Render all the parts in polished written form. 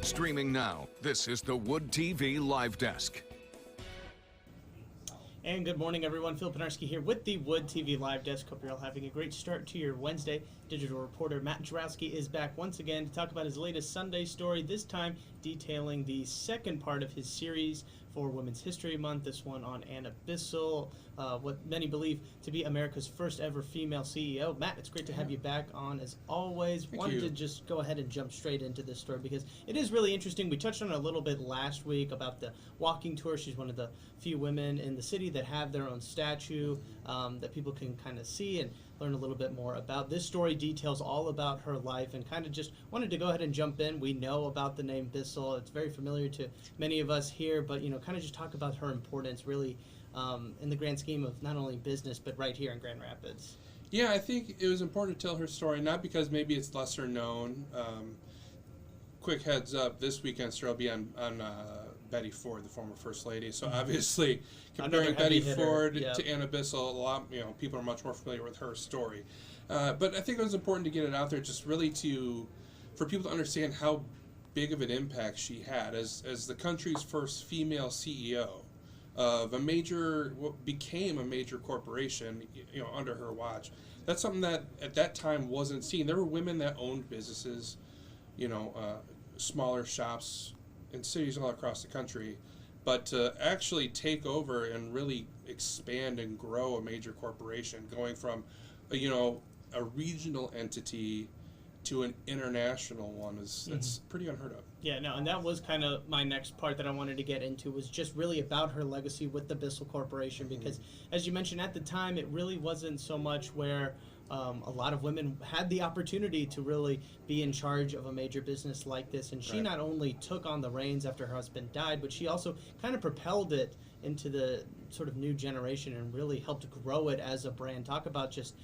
Streaming now, this is the WOOD TV Live Desk. And good morning, everyone. Phil Penarski here with the WOOD TV Live Desk. Hope you're all having a great start to your Wednesday. Digital reporter Matt Jaworowski is back once again to talk about his latest Sunday story, this time detailing the second part of his series for Women's History Month, this one on Anna Bissell, what many believe to be America's first ever female CEO. Matt, it's great to have you back on as always. Wanted to just go ahead and jump straight into this story because it is really interesting. We touched on it a little bit last week about the walking tour. She's one of the few women in the city that have their own statue that people can kind of see and learn a little bit more about. This story details all about her life and kind of just wanted to go ahead and jump in. We know about the name Bissell. It's very familiar to many of us here, but kind of just talk about her importance really in the grand scheme of not only business but right here in Grand Rapids. Yeah, I think it was important to tell her story, not because maybe it's lesser known. Quick heads up, this weekend's story will be on Betty Ford, the former First Lady. So obviously, comparing Betty Ford to Anna Bissell, a lot people are much more familiar with her story. But I think it was important to get it out there, just really for people to understand how big of an impact she had as the country's first female CEO of what became a major corporation, under her watch. That's something that at that time wasn't seen. There were women that owned businesses, smaller shops in cities all across the country, but to actually take over and really expand and grow a major corporation, going from a regional entity to an international one that's pretty unheard of. Yeah, no, and that was kind of my next part that I wanted to get into, was just really about her legacy with the Bissell Corporation, because as you mentioned, at the time it really wasn't so much where a lot of women had the opportunity to really be in charge of a major business like this, and she not only took on the reins after her husband died, but she also kind of propelled it into the sort of new generation and really helped grow it as a brand. Talk about just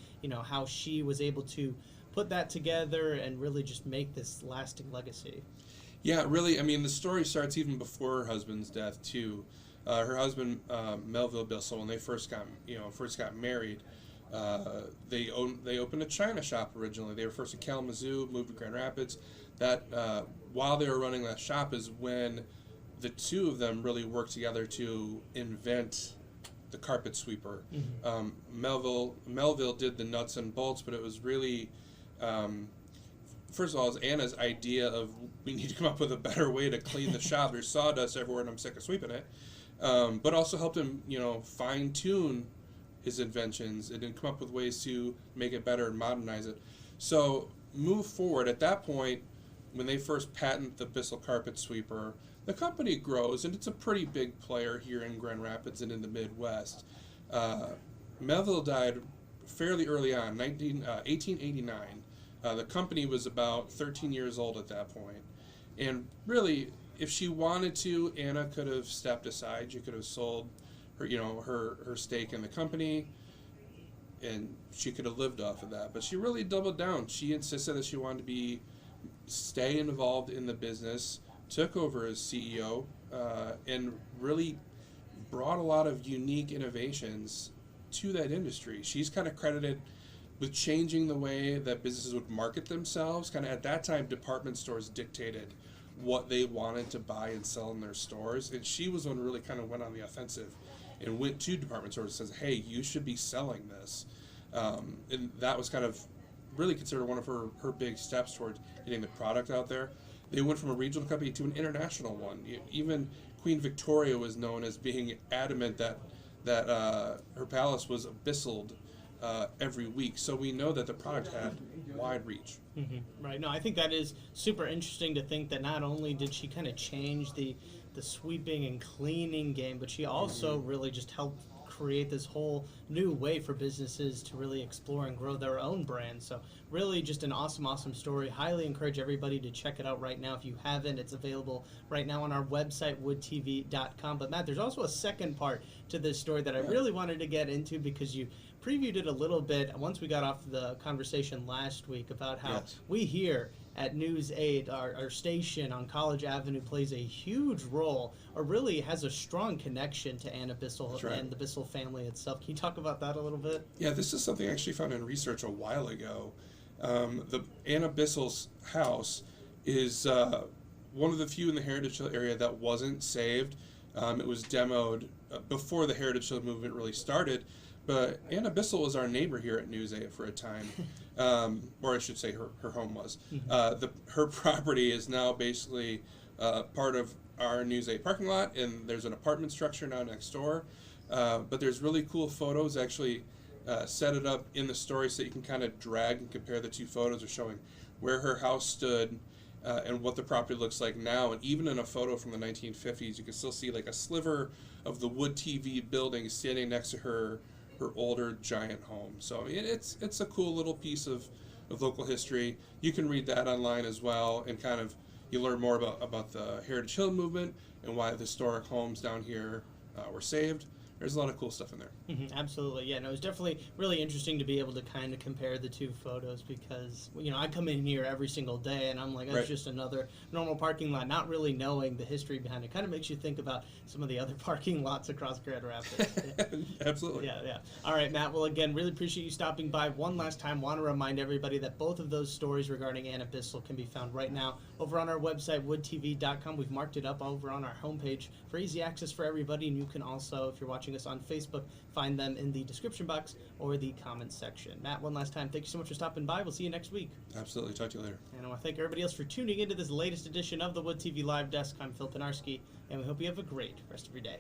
how she was able to put that together and really just make this lasting legacy. Yeah, really. I mean, the story starts even before her husband's death too. Her husband, Melville Bissell, when they first got married, they opened a china shop originally. They were first in Kalamazoo, moved to Grand Rapids. That while they were running that shop is when the two of them really worked together to invent the carpet sweeper. Melville did the nuts and bolts, but it was really first of all, it's Anna's idea of, we need to come up with a better way to clean the shop. There's sawdust everywhere and I'm sick of sweeping it. But also helped him, fine tune his inventions and then come up with ways to make it better and modernize it. So move forward. At that point, when they first patent the Bissell carpet sweeper, the company grows and it's a pretty big player here in Grand Rapids and in the Midwest. Melville died fairly early on, 1889. The company was about 13 years old at that point. And really, if she wanted to, Anna could have stepped aside. She could have sold her stake in the company, and she could have lived off of that. But she really doubled down. She insisted that she wanted to stay involved in the business, took over as CEO, and really brought a lot of unique innovations to that industry. She's kind of credited with changing the way that businesses would market themselves. Kind of at that time, department stores dictated what they wanted to buy and sell in their stores, and she was the one who really kind of went on the offensive and went to department stores and says, hey, you should be selling this. And that was kind of really considered one of her big steps towards getting the product out there. They went from a regional company to an international one. Even Queen Victoria was known as being adamant that her palace was Bisselled every week. So we know that the product had wide reach. Right. No, I think that is super interesting to think that not only did she kind of change the sweeping and cleaning game, but she also really just helped create this whole new way for businesses to really explore and grow their own brand. So really just an awesome story. Highly encourage everybody to check it out right now. If you haven't, it's available right now on our website, woodtv.com. But Matt, there's also a second part to this story that I really wanted to get into, because you previewed it a little bit once we got off the conversation last week about how we here at News 8, our station on College Avenue, plays a huge role, or really has a strong connection to Anna Bissell and the Bissell family itself. Can you talk about that a little bit? Yeah, this is something I actually found in research a while ago. The Anna Bissell's house is one of the few in the Heritage Hill area that wasn't saved. It was demoed before the Heritage Hill movement really started. But Anna Bissell was our neighbor here at News 8 for a time, or I should say her home was. Her property is now basically part of our News 8 parking lot, and there's an apartment structure now next door. But there's really cool photos. Actually set it up in the story so you can kind of drag and compare the two photos of showing where her house stood and what the property looks like now. And even in a photo from the 1950s, you can still see like a sliver of the WOOD TV building standing next to her older giant home. So it's a cool little piece of local history. You can read that online as well, and kind of you learn more about the Heritage Hill movement and why the historic homes down here were saved. There's a lot of cool stuff in there. Absolutely, yeah. No, it was definitely really interesting to be able to kind of compare the two photos because, you know, I come in here every single day and I'm like, that's just another normal parking lot, not really knowing the history behind it. Kind of makes you think about some of the other parking lots across Grand Rapids. Absolutely. Yeah. All right, Matt. Well, again, really appreciate you stopping by one last time. Want to remind everybody that both of those stories regarding Anna Bissell can be found right now over on our website, woodtv.com. We've marked it up over on our homepage for easy access for everybody, and you can also, if you're watching us on Facebook, find them in the description box or the comments section. Matt, one last time, thank you so much for stopping by. We'll see you next week. Absolutely. Talk to you later. And I want to thank everybody else for tuning into this latest edition of the WOOD TV Live Desk. I'm Phil Pinarski, and we hope you have a great rest of your day.